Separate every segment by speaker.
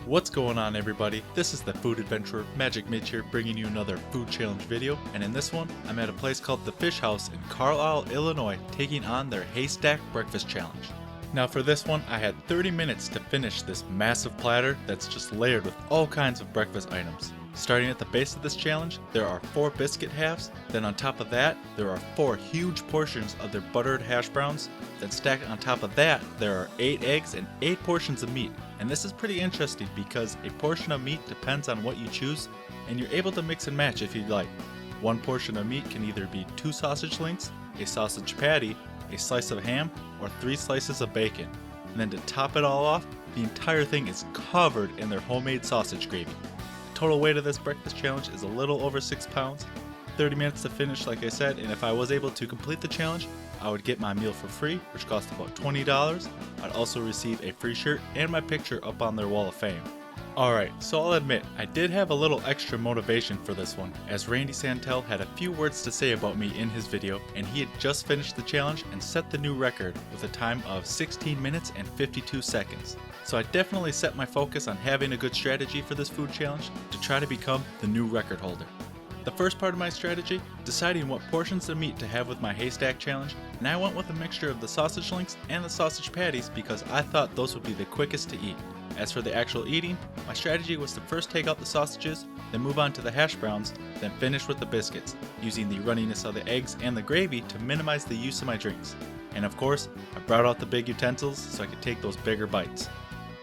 Speaker 1: What's going on, everybody? This is the food adventurer Magic Mitch here, bringing you another food challenge video, and in this one I'm at a place called the Fish House in Carlyle, Illinois, taking on their Haystack Breakfast challenge. Now for this one I had 30 minutes to finish this massive platter that's just layered with all kinds of breakfast items. Starting at the base of this challenge, there are 4 biscuit halves, then on top of that there are 4 huge portions of their buttered hash browns, then stacked on top of that there are 8 eggs and 8 portions of meat. And this is pretty interesting because a portion of meat depends on what you choose, and you're able to mix and match if you'd like. One portion of meat can either be 2 sausage links, a sausage patty, a slice of ham, or 3 slices of bacon. And then to top it all off, the entire thing is covered in their homemade sausage gravy. The total weight of this breakfast challenge is a little over 6 pounds. 30 minutes to finish, like I said, and if I was able to complete the challenge, I would get my meal for free, which cost about $20. I'd also receive a free shirt and my picture up on their wall of fame. Alright, so I'll admit, I did have a little extra motivation for this one, as Randy Santel had a few words to say about me in his video, and he had just finished the challenge and set the new record with a time of 16 minutes and 52 seconds. So I definitely set my focus on having a good strategy for this food challenge to try to become the new record holder. The first part of my strategy, deciding what portions of meat to have with my haystack challenge, and I went with a mixture of the sausage links and the sausage patties because I thought those would be the quickest to eat. As for the actual eating, my strategy was to first take out the sausages, then move on to the hash browns, then finish with the biscuits, using the runniness of the eggs and the gravy to minimize the use of my drinks. And of course, I brought out the big utensils so I could take those bigger bites.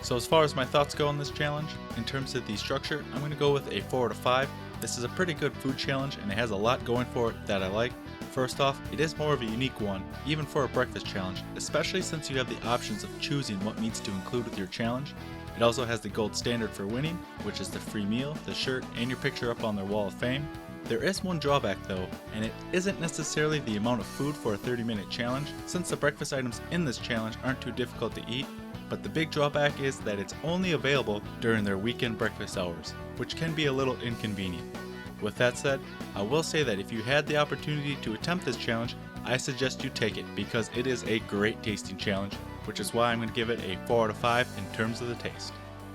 Speaker 1: So as far as my thoughts go on this challenge, in terms of the structure, I'm going to go with a 4 out of 5. This is a pretty good food challenge and it has a lot going for it that I like. First off, it is more of a unique one, even for a breakfast challenge, especially since you have the options of choosing what meats to include with your challenge. It also has the gold standard for winning, which is the free meal, the shirt, and your picture up on their wall of fame. There is one drawback though, and it isn't necessarily the amount of food for a 30-minute challenge, since the breakfast items in this challenge aren't too difficult to eat. But the big drawback is that it's only available during their weekend breakfast hours, which can be a little inconvenient. With that said, I will say that if you had the opportunity to attempt this challenge, I suggest you take it because it is a great tasting challenge, which is why I'm going to give it a 4 out of 5 in terms of the taste.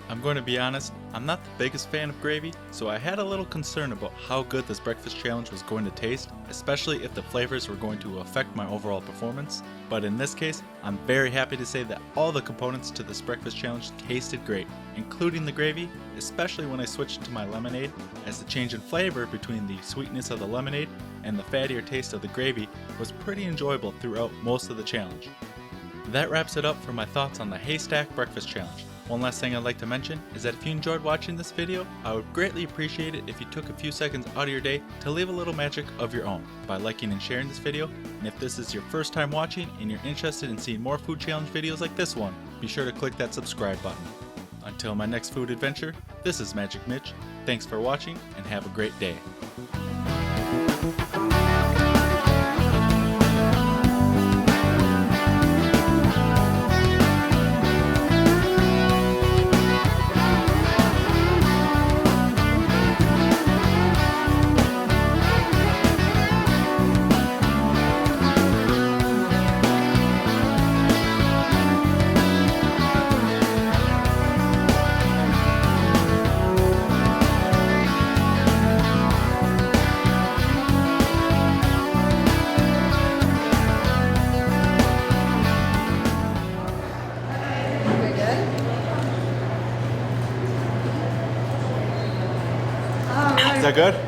Speaker 1: I'm going to be honest, I'm not the biggest fan of gravy, so I had a little concern about how good this breakfast challenge was going to taste, especially if the flavors were going to affect my overall performance. But in this case, I'm very happy to say that all the components to this breakfast challenge tasted great, including the gravy, especially when I switched to my lemonade, as the change in flavor between the sweetness of the lemonade and the fattier taste of the gravy was pretty enjoyable throughout most of the challenge. That wraps it up for my thoughts on the Haystack Breakfast Challenge. One last thing I'd like to mention is that if you enjoyed watching this video, I would greatly appreciate it if you took a few seconds out of your day to leave a little magic of your own by liking and sharing this video. And if this is your first time watching and you're interested in seeing more food challenge videos like this one, be sure to click that subscribe button. Until my next food adventure, this is Magic Mitch. Thanks for watching and have a great day. Is that good?